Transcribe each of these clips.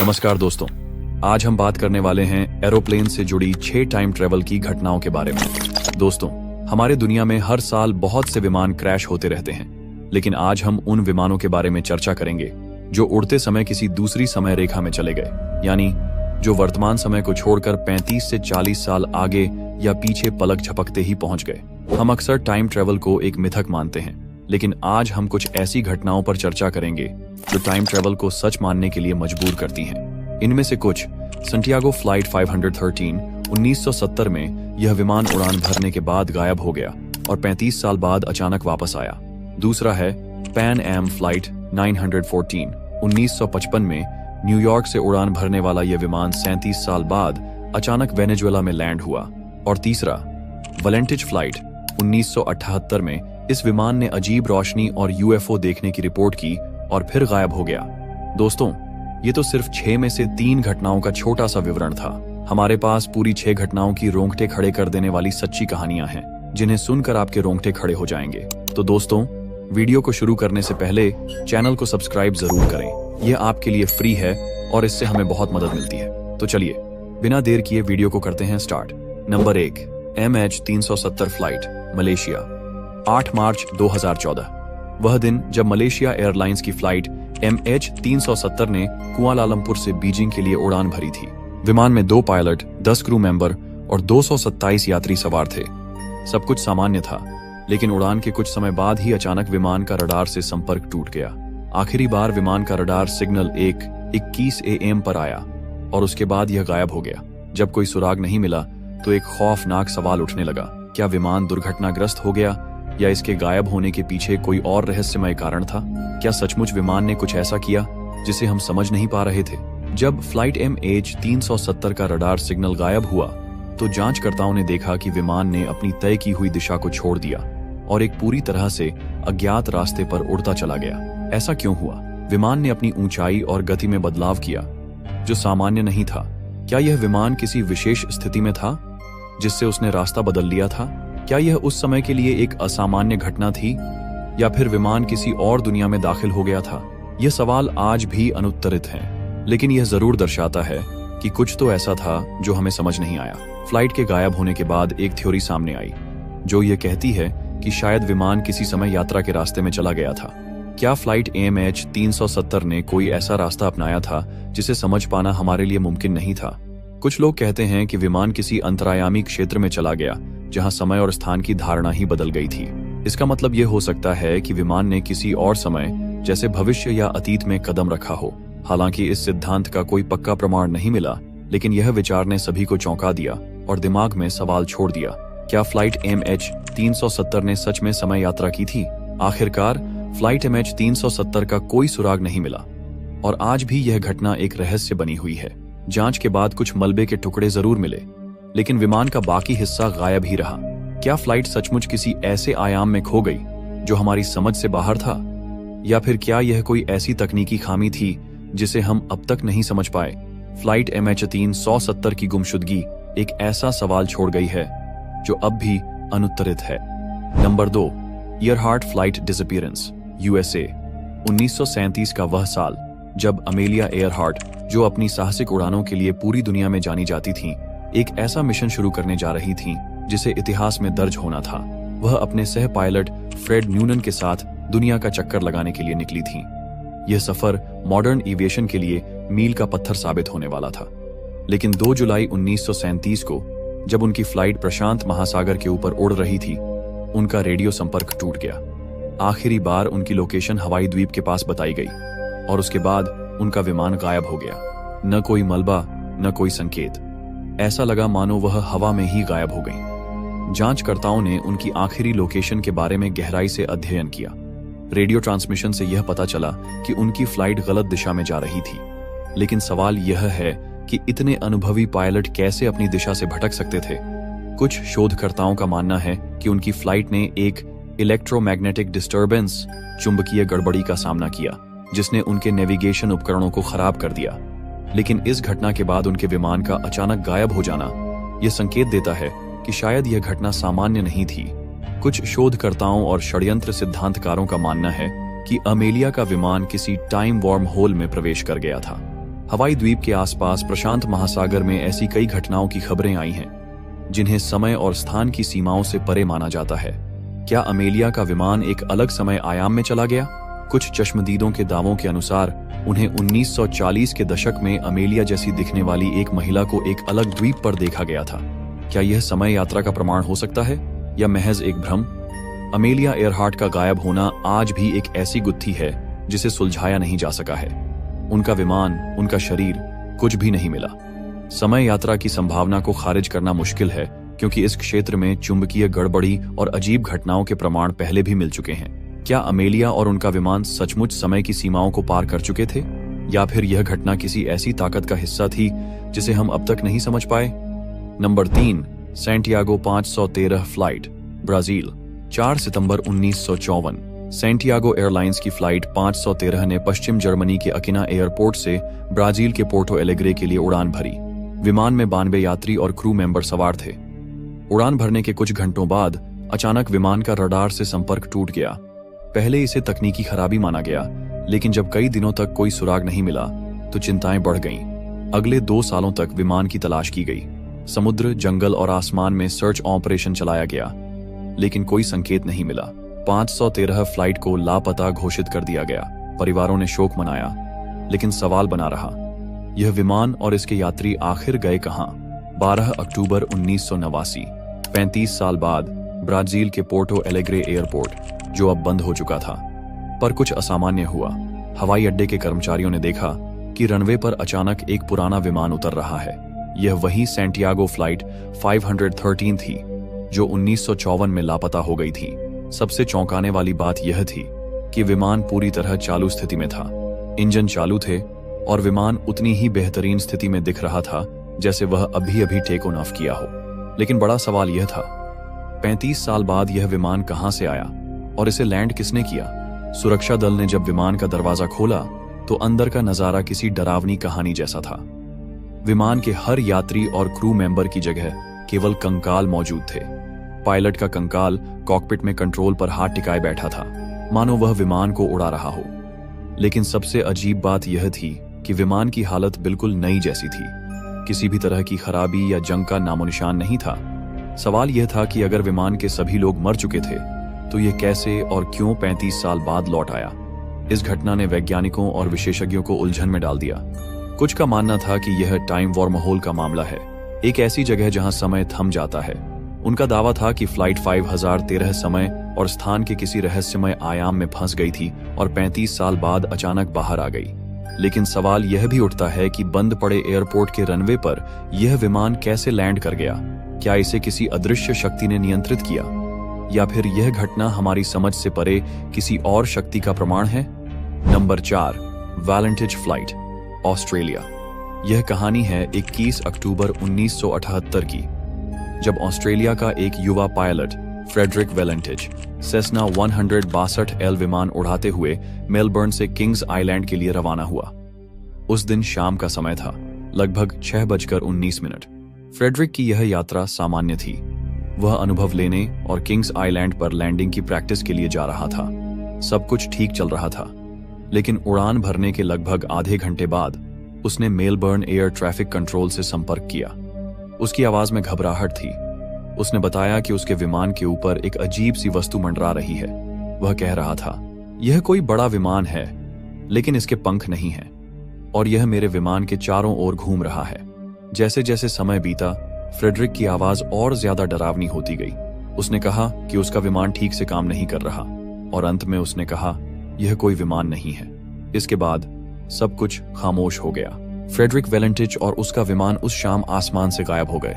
नमस्कार दोस्तों, आज हम बात करने वाले हैं एरोप्लेन से जुड़ी 6 टाइम ट्रेवल की घटनाओं के बारे में। दोस्तों, हमारे दुनिया में हर साल बहुत से विमान क्रैश होते रहते हैं, लेकिन आज हम उन विमानों के बारे में चर्चा करेंगे जो उड़ते समय किसी दूसरी समय रेखा में चले गए, यानी जो वर्तमान समय को छोड़कर 35 से 40 साल आगे या पीछे पलक झपकते ही पहुंच गए। हम अक्सर टाइम ट्रेवल को एक मिथक मानते हैं, लेकिन आज हम कुछ ऐसी घटनाओं पर चर्चा करेंगे जो टाइम ट्रेवल को सच मानने के लिए मजबूर करती हैं। इनमें से कुछ: संटियागो फ्लाइट 513 1970 में यह विमान उड़ान भरने के बाद गायब हो गया और 35 साल बाद अचानक वापस आया। दूसरा है पैन एम फ्लाइट 914 1955 में न्यूयॉर्क से उड़ान भरने वाला यह विमान 37 साल बाद अचानक वेनेजुएला में लैंड हुआ। और तीसरा वलेंटिज फ्लाइट 1978 में इस विमान ने अजीब रोशनी और यूएफओ देखने की रिपोर्ट की और फिर गायब हो गया। दोस्तों, ये तो सिर्फ 6 में से 3 घटनाओं का छोटा सा विवरण था। हमारे पास पूरी 6 घटनाओं की रोंगटे खड़े कर देने वाली सच्ची कहानियां हैं, जिन्हें सुनकर आपके रोंगटे खड़े हो जाएंगे। तो दोस्तों, वीडियो को शुरू करने से पहले चैनल को सब्सक्राइब जरूर करें। यह आपके लिए फ्री है और इससे हमें बहुत मदद मिलती है। तो चलिए बिना देर किए वीडियो को करते हैं start. Number 1, MH370 flight, Malaysia. 8 मार्च 2014, वह दिन जब मलेशिया एयरलाइंस की फ्लाइट MH370 ने कुआलालंपुर से बीजिंग के लिए उड़ान भरी थी। विमान में 2 पायलट, 10 क्रू मेंबर और 227 यात्री सवार थे। सब कुछ सामान्य था, लेकिन उड़ान के कुछ समय बाद ही अचानक विमान का रडार से संपर्क टूट गया। आखिरी बार विमान का रडार सिग्नल 1:21 AM पर आया और उसके बाद यह गायब हो गया। जब कोई सुराग नहीं मिला तो एक खौफनाक सवाल उठने लगा: क्या विमान दुर्घटनाग्रस्त हो गया या इसके गायब होने के पीछे कोई और रहस्यमय कारण था? क्या सचमुच विमान ने कुछ ऐसा किया जिसे हम समझ नहीं पा रहे थे? जब फ्लाइट MH370 का रडार सिग्नल गायब हुआ तो जांचकर्ताओं ने देखा कि विमान ने अपनी तय की हुई दिशा को छोड़ दिया और एक पूरी तरह से अज्ञात रास्ते पर उड़ता चला गया। ऐसा क्यों हुआ? विमान ने अपनी ऊंचाई और गति में बदलाव किया जो सामान्य नहीं था। क्या यह विमान किसी विशेष स्थिति में था जिससे उसने रास्ता बदल लिया था? क्या यह उस समय के लिए एक असामान्य घटना थी या फिर विमान किसी और दुनिया में दाखिल हो गया था? यह सवाल आज भी अनुत्तरित हैं, लेकिन यह जरूर दर्शाता है कि कुछ तो ऐसा था जो हमें समझ नहीं आया। फ्लाइट के गायब होने के बाद एक थ्योरी सामने आई जो यह कहती है कि शायद विमान किसी समय यात्रा के रास्ते में चला गया था। क्या फ्लाइट MH370 ने कोई ऐसा रास्ता अपनाया था जिसे समझ पाना हमारे लिए मुमकिन नहीं था? कुछ लोग कहते हैं कि विमान किसी अंतरायामी क्षेत्र में चला गया जहां समय और स्थान की धारणा ही बदल गई थी। इसका मतलब यह हो सकता है कि विमान ने किसी और समय, जैसे भविष्य या अतीत में कदम रखा हो। हालांकि इस सिद्धांत का कोई पक्का प्रमाण नहीं मिला, लेकिन यह विचार ने सभी को चौंका दिया और दिमाग में सवाल छोड़ दिया: क्या फ्लाइट MH370 ने सच में समय यात्रा की थी? आखिरकार फ्लाइट MH370 का कोई सुराग नहीं मिला और आज भी यह घटना एक रहस्य बनी हुई है। जांच के बाद कुछ मलबे के टुकड़े जरूर मिले, लेकिन विमान का बाकी हिस्सा गायब ही रहा। क्या फ्लाइट सचमुच किसी ऐसे आयाम में खो गई जो हमारी समझ से बाहर था, या फिर क्या यह कोई ऐसी तकनीकी खामी थी जिसे हम अब तक नहीं समझ पाए? फ्लाइट MH370 की गुमशुदगी एक ऐसा सवाल छोड़ गई है जो अब भी अनुत्तरित है। Number 2, Earhart flight disappearance, USA। 1937 का वह साल जब अमेलिया एयरहार्ट, जो अपनी साहसिक उड़ानों के लिए पूरी दुनिया में जानी जाती थीं, एक ऐसा मिशन शुरू करने जा रही थीं जिसे इतिहास में दर्ज होना था। वह अपने सह पायलट फ्रेड न्यूनन के साथ दुनिया का चक्कर लगाने के लिए निकली थीं। यह सफर मॉडर्न एविएशन के लिए मील का पत्थर साबित होने वाला था। लेकिन 2 जुलाई 1937 को जब उनकी फ्लाइट प्रशांत महासागर के ऊपर उड़ रही थी, उनका रेडियो संपर्क टूट गया। आखिरी बार उनकी लोकेशन हवाई द्वीप के पास बताई गई और उसके बाद उनका विमान गायब हो गया। न कोई मलबा, न कोई संकेत। ऐसा लगा मानो वह हवा में ही गायब हो गई। जांचकर्ताओं ने उनकी आखिरी लोकेशन के बारे में गहराई से अध्ययन किया। रेडियो ट्रांसमिशन से यह पता चला कि उनकी फ्लाइट गलत दिशा में जा रही थी। लेकिन सवाल यह है कि इतने अनुभवी पायलट कैसे अपनी दिशा से भटक सकते थे? कुछ शोधकर्ताओं का मानना है कि उनकी फ्लाइट ने एक इलेक्ट्रोमैग्नेटिक डिस्टर्बेंस, चुंबकीय गड़बड़ी का सामना किया, जिसने उनके नेविगेशन उपकरणों को खराब कर दिया। लेकिन इस घटना के बाद उनके विमान का अचानक गायब हो जाना यह संकेत देता है कि शायद यह घटना सामान्य नहीं थी। कुछ शोधकर्ताओं और षड्यंत्र सिद्धांतकारों का मानना है कि अमेलिया का विमान किसी टाइम वॉर्म होल में प्रवेश कर गया था। हवाई द्वीप के आसपास प्रशांत महासागर में ऐसी कई घटनाओं की खबरें आई हैं जिन्हें समय और स्थान की सीमाओं से परे माना जाता है। क्या अमेलिया का विमान एक अलग समय आयाम में चला गया? कुछ चश्मदीदों के दावों के अनुसार उन्हें 1940 के दशक में अमेलिया जैसी दिखने वाली एक महिला को एक अलग द्वीप पर देखा गया था। क्या यह समय यात्रा का प्रमाण हो सकता है या महज एक भ्रम? अमेलिया एयरहार्ट का गायब होना आज भी एक ऐसी गुत्थी है जिसे सुलझाया नहीं जा सका है। उनका विमान, उनका शरीर, कुछ भी नहीं मिला। समय यात्रा की संभावना को खारिज करना मुश्किल है क्योंकि इस क्षेत्र में चुंबकीय गड़बड़ी और अजीब घटनाओं के प्रमाण पहले भी मिल चुके हैं। क्या अमेलिया और उनका विमान सचमुच समय की सीमाओं को पार कर चुके थे या फिर यह घटना किसी ऐसी ताकत का हिस्सा थी जिसे हम अब तक नहीं समझ पाए? नंबर 3, सैंटियागो 513 फ्लाइट, ब्राजील, 4 सितंबर 1954। सैंटियागो एयरलाइंस की फ्लाइट 513 ने पश्चिम जर्मनी के अकिना एयरपोर्ट से ब्राजील के पोर्टो एलेग्रे के लिए उड़ान भरी। विमान में 92 यात्री और क्रू मेंबर सवार थे। उड़ान भरने के कुछ घंटों बाद अचानक विमान का रडार से संपर्क टूट गया। पहले इसे तकनीकी खराबी माना गया, लेकिन जब कई दिनों तक कोई सुराग नहीं मिला तो चिंताएं बढ़ गईं। अगले 2 सालों तक विमान की तलाश की गई। समुद्र, जंगल और आसमान में सर्च ऑपरेशन चलाया गया, लेकिन कोई संकेत नहीं मिला। 513 फ्लाइट को लापता घोषित कर दिया गया। परिवारों ने शोक मनाया, लेकिन सवाल बना रहा, यह विमान और इसके यात्री आखिर गए कहां? 12 अक्टूबर 1989, 35 साल बाद, ब्राजील के पोर्टो एलेग्रे एयरपोर्ट, जो अब बंद हो चुका था, पर कुछ असामान्य हुआ। हवाई अड्डे के कर्मचारियों ने देखा कि रनवे पर अचानक एक पुराना विमान उतर रहा है। यह वही सैंटियागो फ्लाइट 513 थी जो 1954 में लापता हो गई थी। सबसे चौंकाने वाली बात यह थी कि विमान पूरी तरह चालू स्थिति में था। इंजन चालू थे और विमान उतनी ही बेहतरीन स्थिति में दिख रहा था जैसे वह अभी अभी टेक ऑफ किया हो। लेकिन बड़ा सवाल यह था, 35 साल बाद यह विमान कहां से आया और इसे लैंड किसने किया? सुरक्षा दल ने जब विमान का दरवाजा खोला तो अंदर का नजारा किसी डरावनी कहानी जैसा था। विमान के हर यात्री और क्रू मेंबर की जगह केवल कंकाल मौजूद थे। पायलट का कंकाल कॉकपिट में कंट्रोल पर हाथ टिकाए बैठा था, मानो वह विमान को उड़ा रहा हो। लेकिन सबसे अजीब बात यह थी कि विमान की हालत बिल्कुल नई जैसी थी। किसी भी तरह की खराबी या जंग का नामोनिशान नहीं था। सवाल यह था कि अगर विमान के सभी लोग मर चुके थे तो यह कैसे और क्यों 35 साल बाद लौट आया? इस घटना ने वैज्ञानिकों और विशेषज्ञों को उलझन में डाल दिया। कुछ का मानना था कि यह टाइम वर्महोल का मामला है, एक ऐसी जगह जहां समय थम जाता है। उनका दावा था कि फ्लाइट 5013 समय और स्थान के किसी रहस्यमय आयाम में फंस गई थी और 35 साल बाद अचानक बाहर आ गई। लेकिन सवाल यह भी उठता है कि बंद पड़े एयरपोर्ट के रनवे पर यह विमान कैसे लैंड कर गया? क्या इसे किसी अदृश्य शक्ति ने नियंत्रित किया या फिर यह घटना हमारी समझ से परे किसी और शक्ति का प्रमाण है? नंबर 4, वैलेंटिज फ्लाइट, ऑस्ट्रेलिया। यह कहानी है 21 अक्टूबर 1978 की, जब ऑस्ट्रेलिया का एक युवा पायलट फ्रेडरिक वेलेंटिज सेस्ना 162L विमान उड़ाते हुए मेलबर्न से किंग्स आइलैंड के लिए रवाना हुआ। उस दिन शाम का समय था, लगभग 6:19। फ्रेडरिक की यह यात्रा सामान्य थी। वह अनुभव लेने और किंग्स आइलैंड पर लैंडिंग की प्रैक्टिस के लिए जा रहा था। सब कुछ ठीक चल रहा था, लेकिन उड़ान भरने के लगभग आधे घंटे बाद उसने मेलबर्न एयर ट्रैफिक कंट्रोल से संपर्क किया। उसकी आवाज में घबराहट थी। उसने बताया कि उसके विमान के ऊपर एक अजीब सी वस्तु मंडरा रही है। वह कह रहा था, यह कोई बड़ा विमान है, लेकिन इसके पंख नहीं हैं और यह मेरे विमान के चारों ओर घूम रहा है। जैसे जैसे समय बीता, फ्रेडरिक की आवाज और ज्यादा डरावनी होती गई। उसने कहा कि उसका विमान ठीक से काम नहीं कर रहा और अंत में उसने कहा, यह कोई विमान नहीं है। इसके बाद सब कुछ खामोश हो गया। फ्रेडरिक वेलेंटिज और उसका विमान उस शाम आसमान से गायब हो गए।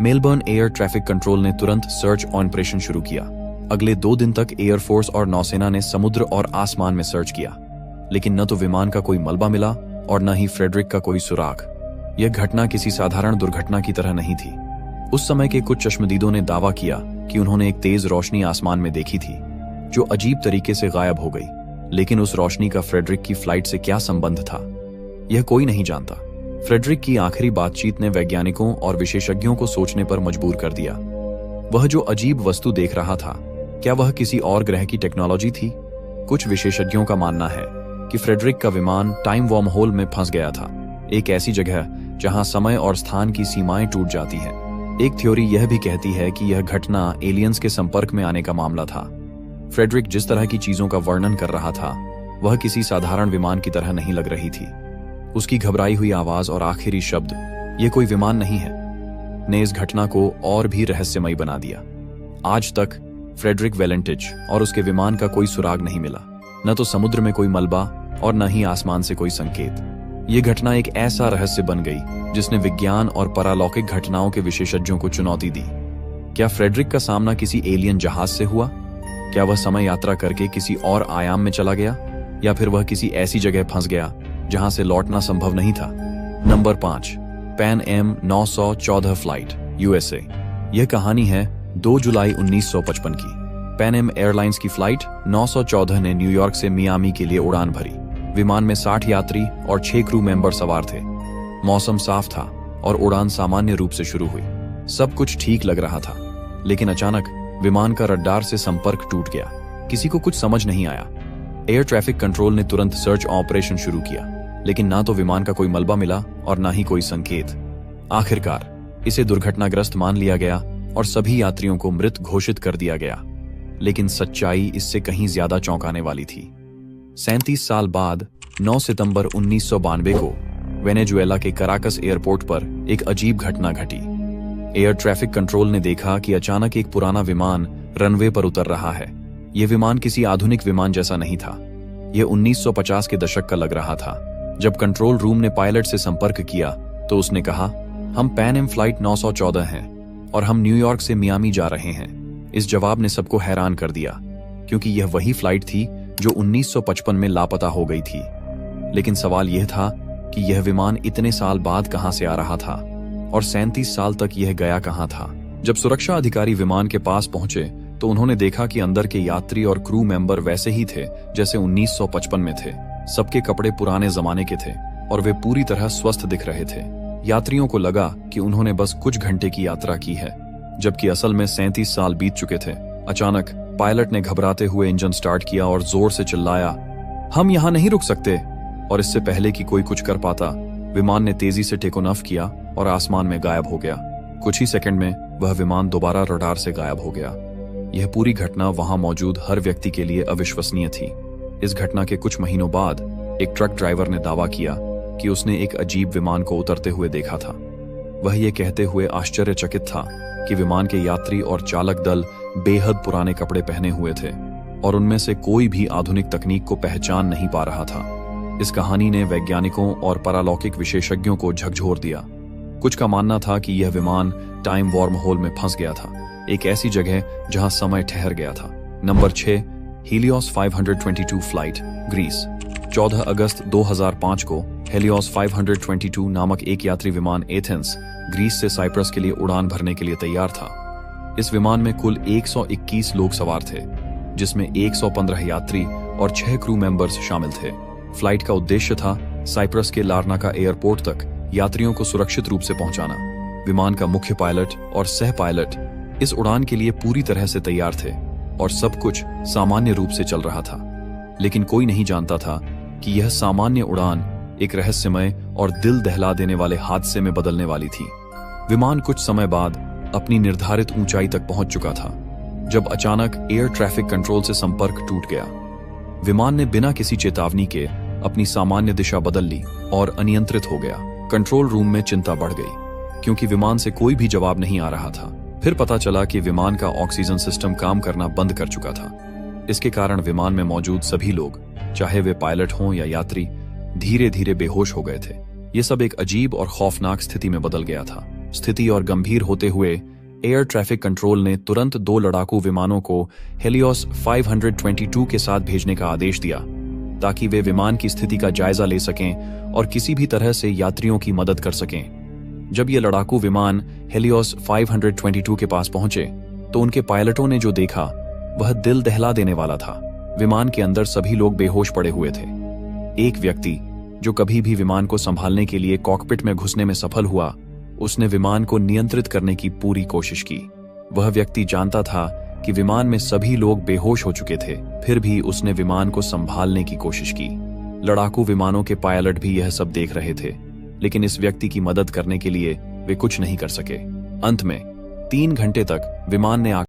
मेलबर्न एयर ट्रैफिक कंट्रोल ने तुरंत सर्च ऑपरेशन शुरू किया। अगले 2 दिन तक एयरफोर्स और नौसेना ने समुद्र और आसमान में सर्च किया, लेकिन न तो विमान का कोई मलबा मिला और न ही फ्रेडरिक का कोई सुराग। यह घटना किसी साधारण दुर्घटना की तरह नहीं थी। उस समय के कुछ चश्मदीदों ने दावा किया कि उन्होंने एक तेज रोशनी आसमान में देखी थी जो अजीब तरीके से गायब हो गई। लेकिन उस रोशनी का फ्रेडरिक की फ्लाइट से क्या संबंध था, यह कोई नहीं जानता। फ्रेडरिक की आखिरी बातचीत ने वैज्ञानिकों और विशेषज्ञों को सोचने पर मजबूर कर दिया। वह जो अजीब वस्तु देख रहा था, क्या वह किसी और ग्रह की टेक्नोलॉजी थी? कुछ विशेषज्ञों का मानना है कि फ्रेडरिक का विमान टाइम वर्महोल में फंस गया था, एक ऐसी जगह जहां समय और स्थान की सीमाएं टूट जाती हैं। एक थ्योरी यह भी कहती है कि यह घटना एलियंस के संपर्क में आने का मामला था। फ्रेडरिक जिस तरह की चीजों का वर्णन कर रहा था वह किसी साधारण विमान की तरह नहीं लग रही थी। उसकी घबराई हुई आवाज और आखिरी शब्द, "यह कोई विमान नहीं है," ने इस घटना को और भी रहस्यमयी बना दिया। आज तक फ्रेडरिक वेलेंटिच और उसके विमान का कोई सुराग नहीं मिला, न तो समुद्र में कोई मलबा और न ही आसमान से कोई संकेत। ये घटना एक ऐसा रहस्य बन गई जिसने विज्ञान और पारलौकिक घटनाओं के विशेषज्ञों को चुनौती दी। क्या फ्रेडरिक का सामना किसी एलियन जहाज से हुआ? क्या वह समय यात्रा करके किसी और आयाम में चला गया, या फिर वह किसी ऐसी जगह फंस गया जहां से लौटना संभव नहीं था? Number 5, Pan Am 914 flight, USA. यह कहानी है 2 जुलाई 1955 की। पैन एम एयरलाइंस की फ्लाइट 914 ने न्यूयॉर्क से मियामी के लिए उड़ान भरी। विमान में 60 यात्री और 6 क्रू मेंबर सवार थे। मौसम साफ था और उड़ान सामान्य रूप से शुरू हुई। सब कुछ ठीक लग रहा था, लेकिन अचानक विमान का रडार से संपर्क टूट गया। किसी को कुछ समझ नहीं आया। एयर ट्रैफिक कंट्रोल ने तुरंत सर्च ऑपरेशन शुरू किया, लेकिन ना तो विमान का कोई मलबा मिला और ना ही कोई संकेत। आखिरकार इसे दुर्घटनाग्रस्त मान लिया गया और सभी यात्रियों को मृत घोषित कर दिया गया। लेकिन सच्चाई इससे कहीं ज्यादा चौंकाने वाली थी। 37 साल बाद 9 सितंबर 1992 को वेनेजुएला के कराकस एयरपोर्ट पर एक अजीब घटना घटी। एयर ट्रैफिक कंट्रोल ने देखा कि अचानक एक पुराना विमान रनवे पर उतर रहा है। यह विमान किसी आधुनिक विमान जैसा नहीं था। यह 1950 के दशक का लग रहा था। जब कंट्रोल रूम ने पायलट से संपर्क किया तो उसने कहा, "हम पैन एम फ्लाइट 914 हैं और हम न्यूयॉर्क से मियामी जा रहे हैं।" इस जवाब ने सबको हैरान कर दिया, क्योंकि यह वही फ्लाइट थी जो 1955 में लापता हो गई थी। लेकिन सवाल यह था कि यह विमान इतने साल बाद कहां से आ रहा था और 37 साल तक यह गया कहां था। जब सुरक्षा अधिकारी विमान के पास पहुंचे तो उन्होंने देखा कि अंदर के यात्री और क्रू मेंबर वैसे ही थे जैसे 1955 में थे। सबके कपड़े पुराने जमाने के थे और वे पूरी तरह स्वस्थ दिख रहे थे। यात्रियों को लगा कि उन्होंने बस कुछ घंटे की यात्रा की है, जबकि असल में 37 साल बीत चुके थे। अचानक पायलट ने घबराते हुए इंजन स्टार्ट किया और जोर से चिल्लाया, "हम यहां नहीं रुक सकते!" और इससे पहले कि कोई कुछ कर पाता, विमान ने तेजी से टेक ऑफ किया और आसमान में गायब हो गया। कुछ ही सेकंड में वह विमान दोबारा रडार से गायब हो गया। यह पूरी घटना वहां मौजूद हर व्यक्ति के लिए अविश्वसनीय थी। इस घटना के कुछ महीनों बाद एक ट्रक ड्राइवर ने दावा किया कि उसने एक अजीब विमान को उतरते हुए देखा था। वह ये कहते हुए आश्चर्यचकित था कि विमान के यात्री और चालक दल बेहद पुराने कपड़े पहने हुए थे और उनमें से कोई भी आधुनिक तकनीक को पहचान नहीं पा रहा था। इस कहानी ने वैज्ञानिकों और पारलौकिक विशेषज्ञों को झकझोर दिया। कुछ का मानना था कि यह विमान टाइम वॉर्म होल में फंस गया था, एक ऐसी जगह जहां समय ठहर गया था। Number 6, Helios 522 flight, Greece. 14 अगस्त 2005 को हेलियोस 522 नामक एक यात्री विमान एथेंस, ग्रीस से साइप्रस के लिए उड़ान भरने के लिए तैयार था। इस विमान में कुल 121 लोग सवार थे, जिसमें 115 यात्री और 6 क्रू मेंबर्स शामिल थे। फ्लाइट का उद्देश्य था साइप्रस के लारनाका एयरपोर्ट तक यात्रियों को सुरक्षित रूप से पहुंचाना। विमान का मुख्य पायलट और सह पायलट इस उड़ान के लिए पूरी तरह से तैयार थे और सब कुछ सामान्य रूप से चल रहा था। लेकिन कोई नहीं जानता था कि यह सामान्य उड़ान एक रहस्यमय और दिल दहला देने वाले हादसे में बदलने वाली थी। विमान कुछ समय बाद अपनी निर्धारित ऊंचाई तक पहुंच चुका था जब अचानक एयर ट्रैफिक कंट्रोल से संपर्क टूट गया। विमान ने बिना किसी चेतावनी के अपनी सामान्य दिशा बदल ली और अनियंत्रित हो गया। कंट्रोल रूम में चिंता बढ़ गई क्योंकि विमान से कोई भी जवाब नहीं आ रहा था। फिर पता चला कि विमान का ऑक्सीजन सिस्टम काम करना बंद कर चुका था। इसके कारण विमान में मौजूद सभी लोग, चाहे वे पायलट हों या यात्री, धीरे धीरे बेहोश हो गए थे। ये सब एक अजीब और खौफनाक स्थिति में बदल गया था। स्थिति और गंभीर होते हुए एयर ट्रैफिक कंट्रोल ने तुरंत 2 लड़ाकू विमानों को हेलियोस 522 के साथ भेजने का आदेश दिया ताकि वे विमान की स्थिति का जायजा ले सकें और किसी भी तरह से यात्रियों की मदद कर सकें। जब ये लड़ाकू विमान हेलियोस 522 के पास पहुंचे तो उनके पायलटों ने जो देखा वह दिल दहला देने वाला था। विमान के अंदर सभी लोग बेहोश पड़े हुए थे। एक व्यक्ति जो कभी भी विमान को संभालने के लिए कॉकपिट में घुसने में सफल हुआ, उसने विमान को नियंत्रित करने की पूरी कोशिश की। वह व्यक्ति जानता था कि विमान में सभी लोग बेहोश हो चुके थे, फिर भी उसने विमान को संभालने की कोशिश की। लड़ाकू विमानों के पायलट भी यह सब देख रहे थे, लेकिन इस व्यक्ति की मदद करने के लिए वे कुछ नहीं कर सके। अंत में 3 घंटे तक विमान ने